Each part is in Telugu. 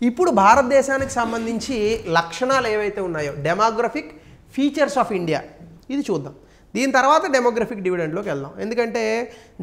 ఇప్పుడు భారతదేశానికి సంబంధించి లక్షణాలు ఏవైతే ఉన్నాయో డెమోగ్రఫిక్ ఫీచర్స్ ఆఫ్ ఇండియా ఇది చూద్దాం. దీని తర్వాత డెమోగ్రఫిక్ డివిడెండ్లోకి వెళ్దాం. ఎందుకంటే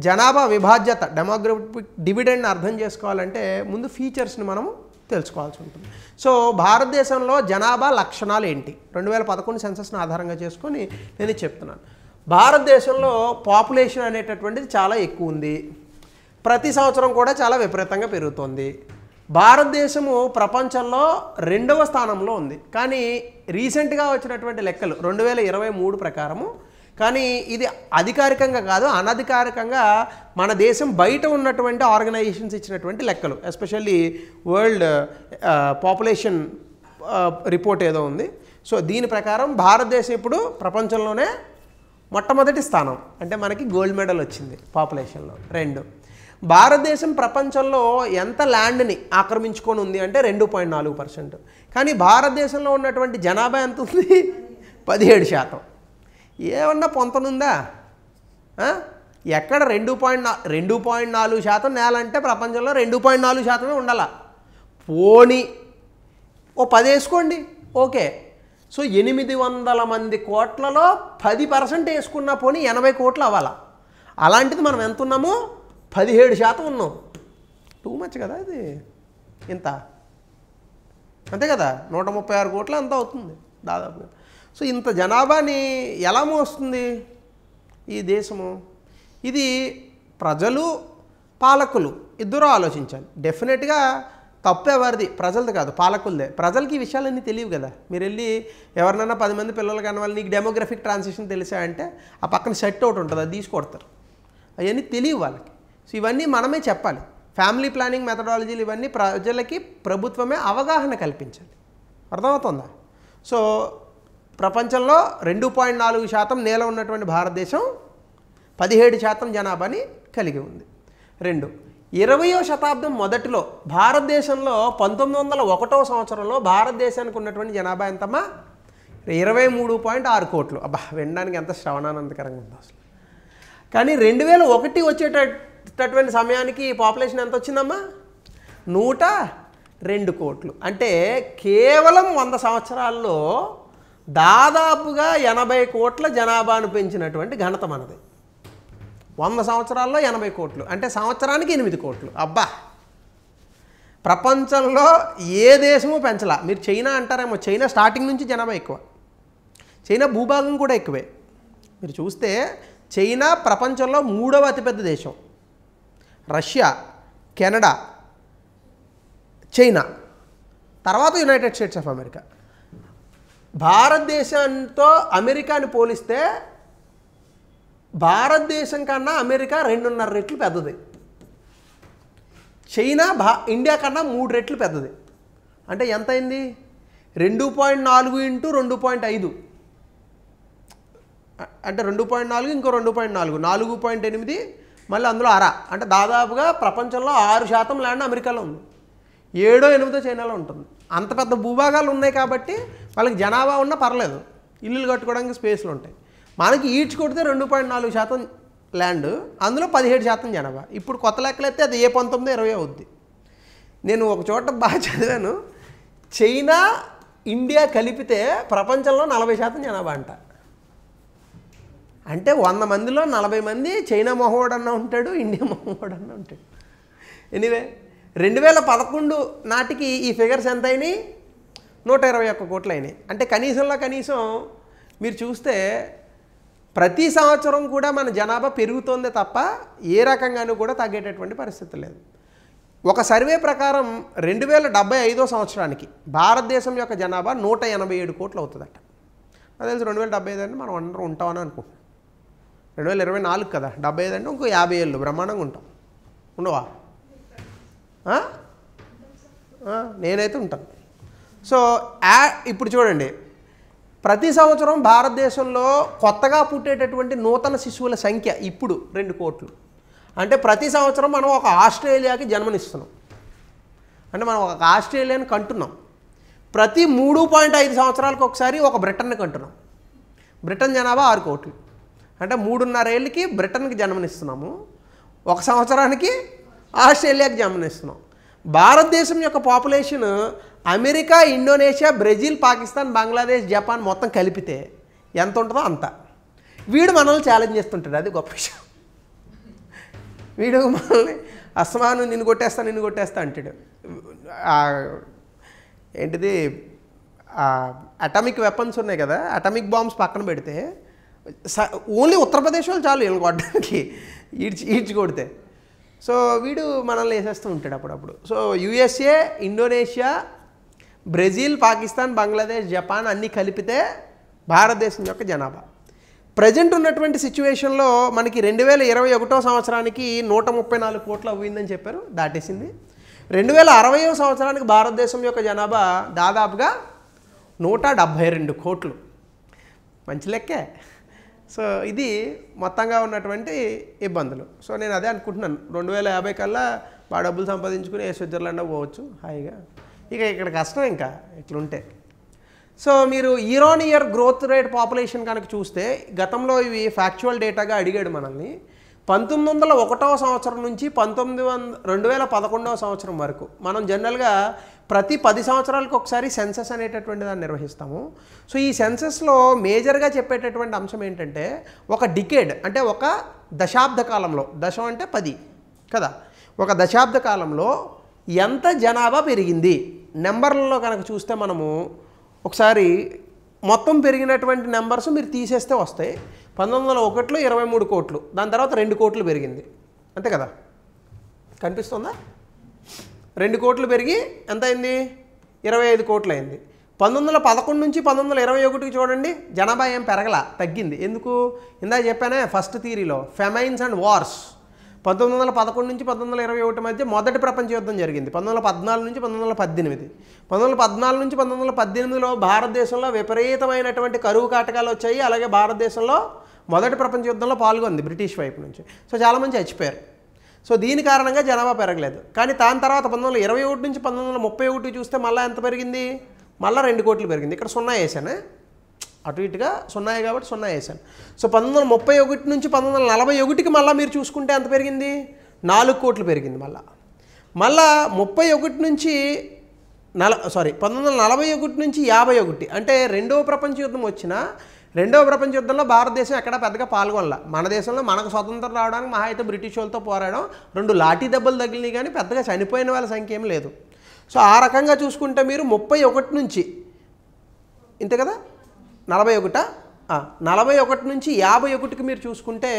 జనాభా విభాజ్యత డెమోగ్రఫిక్ డివిడెండ్ని అర్థం చేసుకోవాలంటే ముందు ఫీచర్స్ని మనం తెలుసుకోవాల్సి ఉంటుంది. సో భారతదేశంలో జనాభా లక్షణాలు ఏంటి 2011 సెన్సస్ని ఆధారంగా చేసుకొని నేను చెప్తున్నాను. భారతదేశంలో పాపులేషన్ అనేటటువంటిది చాలా ఎక్కువ ఉంది. ప్రతి సంవత్సరం కూడా చాలా విపరీతంగా పెరుగుతోంది. భారతదేశము ప్రపంచంలో 2వ స్థానంలో ఉంది. కానీ రీసెంట్గా వచ్చినటువంటి లెక్కలు 2023 ప్రకారము, కానీ ఇది అధికారికంగా కాదు అనధికారికంగా మన దేశం బయట ఉన్నటువంటి ఆర్గనైజేషన్స్ ఇచ్చినటువంటి లెక్కలు, ఎస్పెషల్లీ వరల్డ్ పాపులేషన్ రిపోర్ట్ ఏదో ఉంది. సో దీని ప్రకారం భారతదేశం ఇప్పుడు ప్రపంచంలోనే మొట్టమొదటి స్థానం, అంటే మనకి గోల్డ్ మెడల్ వచ్చింది పాపులేషన్లో. 2, భారతదేశం ప్రపంచంలో ఎంత ల్యాండ్ని ఆక్రమించుకొని ఉంది అంటే 2.4%. కానీ భారతదేశంలో ఉన్నటువంటి జనాభా ఎంత ఉంది 17%. ఏమన్నా పొంతనుందా? ఎక్కడ 2.4% నేల అంటే ప్రపంచంలో 2.4% ఉండాల. పోనీ ఓ 10 వేసుకోండి, ఓకే. సో 800 మంది కోట్లలో 10% వేసుకున్నా పోనీ 80 కోట్లు అవ్వాలా. అలాంటిది మనం ఎంత ఉన్నాము? 17% ఉన్నాం. టూ మచ్ కదా ఇది, ఇంత అంతే కదా, 136 కోట్లు అంత అవుతుంది దాదాపుగా. సో ఇంత జనాభాని ఎలా మోస్తుంది ఈ దేశము? ఇది ప్రజలు పాలకులు ఇద్దరూ ఆలోచించాలి. డెఫినెట్గా తప్పు ఎవరిది? ప్రజలది కాదు, పాలకులదే. ప్రజలకి ఈ విషయాలన్నీ తెలియవు కదా. మీరు వెళ్ళి ఎవరినైనా 10 మంది పిల్లలు కనవాలి, నీకు డెమోగ్రఫిక్ ట్రాన్సిషన్ తెలిసా అంటే ఆ పక్కన సెట్ అవుట్ ఉంటుంది, అది తీసుకొడతారు. అవన్నీ తెలియవు వాళ్ళకి. సో ఇవన్నీ మనమే చెప్పాలి. ఫ్యామిలీ ప్లానింగ్ మెథడాలజీలు ఇవన్నీ ప్రజలకి ప్రభుత్వమే అవగాహన కల్పించాలి. అర్థమవుతుందా? సో ప్రపంచంలో 2.4% నేల ఉన్నటువంటి భారతదేశం 17% జనాభాని కలిగి ఉంది. 2, 20వ శతాబ్దం మొదటిలో భారతదేశంలో 1901వ సంవత్సరంలో భారతదేశానికి ఉన్నటువంటి జనాభా ఎంతమ్మా? 23.6 కోట్లు. అబ్బా, వినడానికి ఎంత శ్రవణానందకరంగా ఉంది అసలు. కానీ 2001 వచ్చేటటువంటి సమయానికి పాపులేషన్ ఎంత వచ్చిందమ్మా? 102 కోట్లు. అంటే కేవలం 100 సంవత్సరాల్లో దాదాపుగా 80 కోట్ల జనాభాను పెంచినటువంటి ఘనత మనది. 100 సంవత్సరాల్లో 80 కోట్లు అంటే సంవత్సరానికి 8 కోట్లు. అబ్బా, ప్రపంచంలో ఏ దేశము పెంచలా. మీరు చైనా అంటారేమో, చైనా స్టార్టింగ్ నుంచి జనాభా ఎక్కువ, చైనా భూభాగం కూడా ఎక్కువే. మీరు చూస్తే చైనా ప్రపంచంలో 3వ అతిపెద్ద దేశం, రష్యా, కెనడా, చైనా, తర్వాత యునైటెడ్ స్టేట్స్ ఆఫ్ అమెరికా. భారతదేశంతో అమెరికాని పోలిస్తే భారతదేశం కన్నా అమెరికా 2.5 రెట్లు పెద్దది. చైనా ఇండియా కన్నా 3 రెట్లు పెద్దది. అంటే ఎంత అయింది? 2.4 × 2.5 అంటే 2.4 ఇంకో 2.4 4.8, మళ్ళీ అందులో అర, అంటే దాదాపుగా ప్రపంచంలో 6% ల్యాండ్ అమెరికాలో ఉంది, 7-8 చైనాలో ఉంటుంది. అంత పెద్ద భూభాగాలు ఉన్నాయి కాబట్టి వాళ్ళకి జనాభా ఉన్నా పర్లేదు, ఇల్లులు కట్టుకోవడానికి స్పేస్లు ఉంటాయి. మనకి ఈడ్చి కొడితే 2.4% ల్యాండ్, అందులో 17% జనాభా. ఇప్పుడు కొత్త లెక్కలు అయితే అది 19-20 అవుద్ది. నేను ఒక చోట బాగా చదివాను, చైనా ఇండియా కలిపితే ప్రపంచంలో 40% జనాభా అంట. అంటే 100 మందిలో 40 మంది చైనా మొహోడన్నా ఉంటాడు, ఇండియా మొహోడన్నా ఉంటాడు. ఎనీవే 2011 నాటికి ఈ ఫిగర్స్ ఎంత అయినాయి? 121 కోట్లు అయినాయి. అంటే కనీసంలో కనీసం మీరు చూస్తే ప్రతి సంవత్సరం కూడా మన జనాభా పెరుగుతోందే తప్ప ఏ రకంగానూ కూడా తగ్గేటటువంటి పరిస్థితి లేదు. ఒక సర్వే ప్రకారం 2075వ సంవత్సరానికి భారతదేశం యొక్క జనాభా 187 కోట్లు అవుతుందట. అది తెలుసు 2075 అంటే మనం అందరం ఉంటామని అనుకుంటున్నాం. 2024 కదా, 75 అంటే ఇంకో 50 ఏళ్ళు బ్రహ్మాండంగా ఉంటాం. ఉండవా? నేనైతే ఉంటాను. సో ఇప్పుడు చూడండి, ప్రతి సంవత్సరం భారతదేశంలో కొత్తగా పుట్టేటటువంటి నూతన శిశువుల సంఖ్య ఇప్పుడు 2 కోట్లు. అంటే ప్రతి సంవత్సరం మనం ఒక ఆస్ట్రేలియాకి జన్మనిస్తున్నాం, అంటే మనం ఒక ఆస్ట్రేలియాని కంటున్నాం. ప్రతి 3.5 సంవత్సరాలకు ఒకసారి ఒక బ్రిటన్ని కంటున్నాం. బ్రిటన్ జనాభా 6 కోట్లు, అంటే 3.5 ఏళ్ళకి బ్రిటన్కి జన్మనిస్తున్నాము, 1 సంవత్సరానికి ఆస్ట్రేలియాకి జన్మనిస్తున్నాం. భారతదేశం యొక్క population America, Indonesia, Brazil, Pakistan, Bangladesh, Japan మొత్తం కలిపితే ఎంత ఉంటుందో అంత. వీడు మనల్ని ఛాలెంజ్ చేస్తుంటాడు, అది గొప్ప విషయం. వీడు మనల్ని అస్మాను నిన్ను కొట్టేస్తా అంటాడు. ఏంటిది అటామిక్ వెపన్స్ ఉన్నాయి కదా, అటామిక్ బాంబ్స్ పక్కన పెడితే ఓన్లీ ఉత్తరప్రదేశ్ వాళ్ళు చాలు వీళ్ళని కొట్టడానికి, ఈడ్చి కొడితే. సో వీడు మనల్ని వేసేస్తూ ఉంటాడు అప్పుడప్పుడు. So USA, Indonesia, Brazil, Pakistan, Bangladesh, Japan అన్నీ కలిపితే భారతదేశం యొక్క జనాభా ప్రజెంట్ ఉన్నటువంటి సిచ్యువేషన్లో మనకి 2021 సంవత్సరానికి 134 కోట్లు అవ్విందని చెప్పారు, దాటేసింది. 2060 సంవత్సరానికి భారతదేశం యొక్క జనాభా దాదాపుగా 172 కోట్లు. మంచి లెక్కే. సో ఇది మొత్తంగా ఉన్నటువంటి ఇబ్బందులు. సో నేను అదే అనుకుంటున్నాను, 2050 కల్లా బాగా డబ్బులు సంపాదించుకుని స్విట్జర్లాండ్ పోవచ్చు హాయిగా. ఇక ఇక్కడ కష్టం ఇంకా ఇట్లుంటే. సో మీరు year on year growth rate population కనుక చూస్తే, గతంలో ఇవి ఫ్యాక్చువల్ డేటాగా అడిగాడు మనల్ని. 1901 సంవత్సరం నుంచి 2011 సంవత్సరం వరకు మనం జనరల్గా ప్రతి 10 సంవత్సరాలకు ఒకసారి సెన్సస్ అనేటటువంటి దాన్ని నిర్వహిస్తాము. సో ఈ సెన్సస్లో మేజర్గా చెప్పేటటువంటి అంశం ఏంటంటే, ఒక డికేడ్ అంటే ఒక దశాబ్ద కాలంలో, దశం అంటే 10 కదా, ఒక దశాబ్ద కాలంలో ఎంత జనాభా పెరిగింది నెంబర్లలో కనుక చూస్తే మనము ఒకసారి మొత్తం పెరిగినటువంటి నెంబర్స్ మీరు తీసేస్తే వస్తాయి. 1901లో 23 కోట్లు, దాని తర్వాత 2 కోట్లు పెరిగింది, అంతే కదా, కనిపిస్తుందా? 2 కోట్లు పెరిగి ఎంత అయింది? 25 కోట్లు అయింది. 1911 నుంచి 1921కి చూడండి, జనాభా ఏం పెరగలా, తగ్గింది. ఎందుకు? ఇందాక చెప్పానే ఫస్ట్ థియరీలో, ఫెమైన్స్ అండ్ వార్స్. 1911 నుంచి 1921 మధ్య మొదటి ప్రపంచ యుద్ధం జరిగింది. 1914 నుంచి 1918. 1914 నుంచి 1918లో భారతదేశంలో విపరీతమైనటువంటి కరువు కాటకాలు వచ్చాయి. అలాగే భారతదేశంలో మొదటి ప్రపంచ యుద్ధంలో పాల్గొంది బ్రిటిష్ వైపు నుంచి. సో చాలామంది చచ్చిపోయారు. సో దీని కారణంగా జనాభా పెరగలేదు. కానీ దాని తర్వాత 1921 నుంచి 1931 చూస్తే మళ్ళీ ఎంత పెరిగింది? మళ్ళీ 2 కోట్లు పెరిగింది. ఇక్కడ 0 వేసాను, అటు ఇటుగా 0 కాబట్టి 0 వేసాను. సో 1931 నుంచి 1941కి మళ్ళీ మీరు చూసుకుంటే ఎంత పెరిగింది? 4 కోట్లు పెరిగింది. మళ్ళా 31 నుంచి 1941 నుంచి 51, అంటే రెండవ ప్రపంచ యుద్ధం వచ్చిన రెండవ ప్రపంచ యుద్ధంలో భారతదేశం ఎక్కడ పెద్దగా పాల్గొనల. మన దేశంలో మనకు స్వతంత్రం రావడానికి మహా అయితే బ్రిటిష్ వాళ్ళతో పోరాడడం, 2 లాఠీ దెబ్బలు తగిలినాయి, కానీ పెద్దగా చనిపోయిన వాళ్ళ సంఖ్య ఏం లేదు. సో ఆ రకంగా చూసుకుంటే మీరు 31 నుంచి ఇంతే కదా, 41 నుంచి 51కి మీరు చూసుకుంటే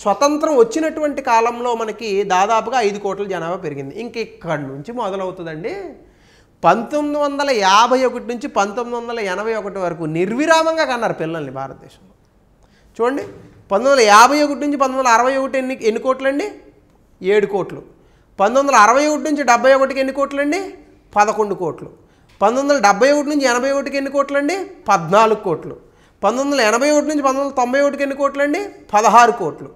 స్వతంత్రం వచ్చినటువంటి కాలంలో మనకి దాదాపుగా 5 కోట్ల జనాభా పెరిగింది. ఇంక ఇక్కడి నుంచి మొదలవుతుందండి 1951 నుంచి 1981 వరకు నిర్విరామంగా కన్నారు పిల్లల్ని భారతదేశంలో. చూడండి, 1951 నుంచి 1961 ఎన్ని కోట్లండి? 7 కోట్లు. 1961 నుంచి 71కి ఎన్ని కోట్లండి? 11 కోట్లు. 1971 నుంచి 81కి ఎన్ని కోట్లండి? 14 కోట్లు. 1981 నుంచి 1991కి ఎన్ని కోట్లండి? 16 కోట్లు.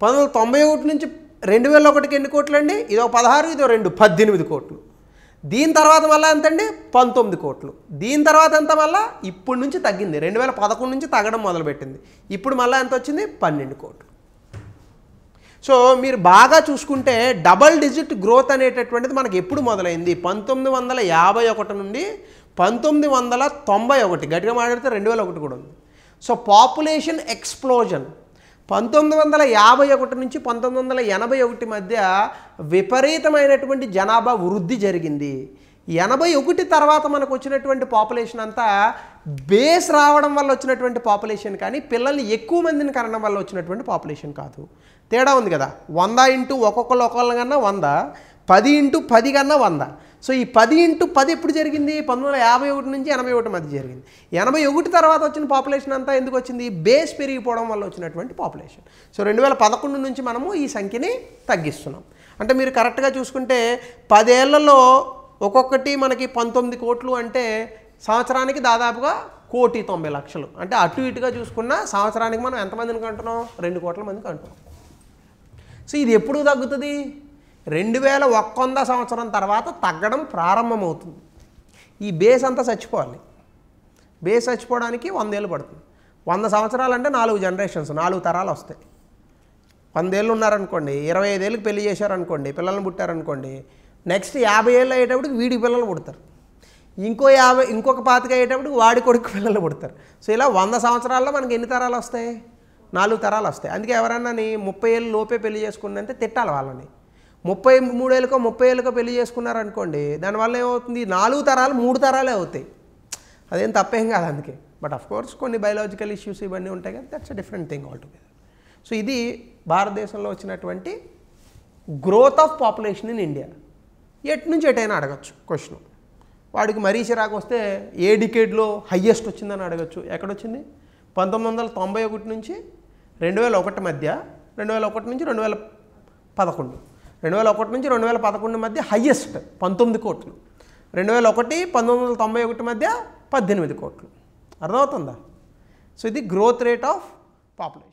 1991 నుంచి 2001కి ఎన్ని కోట్లండి? ఇదో 16, ఇదో 2, 18 కోట్లు. దీని తర్వాత మళ్ళీ ఎంతండి? 19 కోట్లు. దీని తర్వాత ఎంత? మళ్ళీ ఇప్పుడు నుంచి తగ్గింది, 2011 నుంచి తగ్గడం మొదలుపెట్టింది. ఇప్పుడు మళ్ళీ ఎంత వచ్చింది? 12 కోట్లు. సో మీరు బాగా చూసుకుంటే డబల్ డిజిట్ గ్రోత్ అనేటటువంటిది మనకి ఎప్పుడు మొదలైంది? 1951 నుండి 1991, గట్టిగా మాట్లాడితే 2001 కూడా ఉంది. సో పాపులేషన్ ఎక్స్ప్లోజన్ 1951 నుంచి 1981 మధ్య విపరీతమైనటువంటి జనాభా వృద్ధి జరిగింది. 81 తర్వాత మనకు వచ్చినటువంటి పాపులేషన్ అంతా బేస్ రావడం వల్ల వచ్చినటువంటి పాపులేషన్, కానీ పిల్లల్ని ఎక్కువ మందిని కనడం వల్ల వచ్చినటువంటి పాపులేషన్ కాదు. తేడా ఉంది కదా, 100 ఇంటూ ఒక్కొక్కళ్ళ కన్నా 100, 10 ఇంటూ 10 కన్నా 100. సో ఈ 10 ఇంటూ 10 ఎప్పుడు జరిగింది? 1951 నుంచి 81 మధ్య జరిగింది. 81 తర్వాత వచ్చిన పాపులేషన్ అంతా ఎందుకు వచ్చింది? బేస్ పెరిగిపోవడం వల్ల వచ్చినటువంటి పాపులేషన్. సో 2011 నుంచి మనము ఈ సంఖ్యని తగ్గిస్తున్నాం. అంటే మీరు కరెక్ట్గా చూసుకుంటే 10 ఏళ్లలో ఒక్కొక్కటి మనకి 19 కోట్లు, అంటే సంవత్సరానికి దాదాపుగా 1,90,00,000. అంటే అటు ఇటుగా చూసుకున్న సంవత్సరానికి మనం ఎంతమందిని కంటున్నాం? 2 కోట్ల మందికి అంటున్నాం. సో ఇది ఎప్పుడు తగ్గుతుంది? 2100 సంవత్సరం తర్వాత తగ్గడం ప్రారంభమవుతుంది. ఈ బేస్ అంతా చచ్చిపోవాలి. బేస్ చచ్చిపోవడానికి 100 ఏళ్ళు పడుతుంది. 100 సంవత్సరాలు అంటే 4 జనరేషన్స్, 4 తరాలు వస్తాయి. 100 ఏళ్ళు ఉన్నారనుకోండి, 25 ఏళ్ళకి పెళ్లి చేశారనుకోండి, పిల్లల్ని పుట్టారనుకోండి, నెక్స్ట్ 50 ఏళ్ళు అయ్యేటప్పటికి వీడి పిల్లలు పుడతారు, ఇంకొక 25 అయ్యేటప్పటికి వాడి కొడుకు పిల్లలు పుడతారు. సో ఇలా 100 సంవత్సరాల్లో మనకి ఎన్ని తరాలు వస్తాయి? 4 తరాలు వస్తాయి. అందుకే ఎవరన్నా 30 ఏళ్ళు లోపే పెళ్లి చేసుకుందంటే తిట్టాలి వాళ్ళని. 33 ఏళ్ళకో 30 ఏళ్ళకో పెళ్లి చేసుకున్నారనుకోండి, దానివల్ల ఏమవుతుంది? 4 తరాలు 3 తరాలే అవుతాయి. అదేం తప్పేం కాదు అందుకే. బట్ ఆఫ్ కోర్స్ కొన్ని బయోలాజికల్ ఇష్యూస్ ఇవన్నీ ఉంటాయి కదా, that's a different thing all together. So ఇది భారతదేశంలో వచ్చినటువంటి growth of population in India. ఎటు నుంచి ఎటైనా అడగచ్చు క్వశ్చన్. వాడికి మరీ చిరాకు వస్తే ఏ డికేడ్లో హయ్యెస్ట్ వచ్చిందని అడగచ్చు. ఎక్కడొచ్చింది? 1991 నుంచి 2001 మధ్య, 2001 నుంచి 2011, 2001 నుంచి 2011 మధ్య హయ్యెస్ట్ 19 కోట్లు, 2001 1991 మధ్య 18 కోట్లు. అర్థమవుతుందా? సో ఇది గ్రోత్ రేట్ ఆఫ్ పాపులేషన్.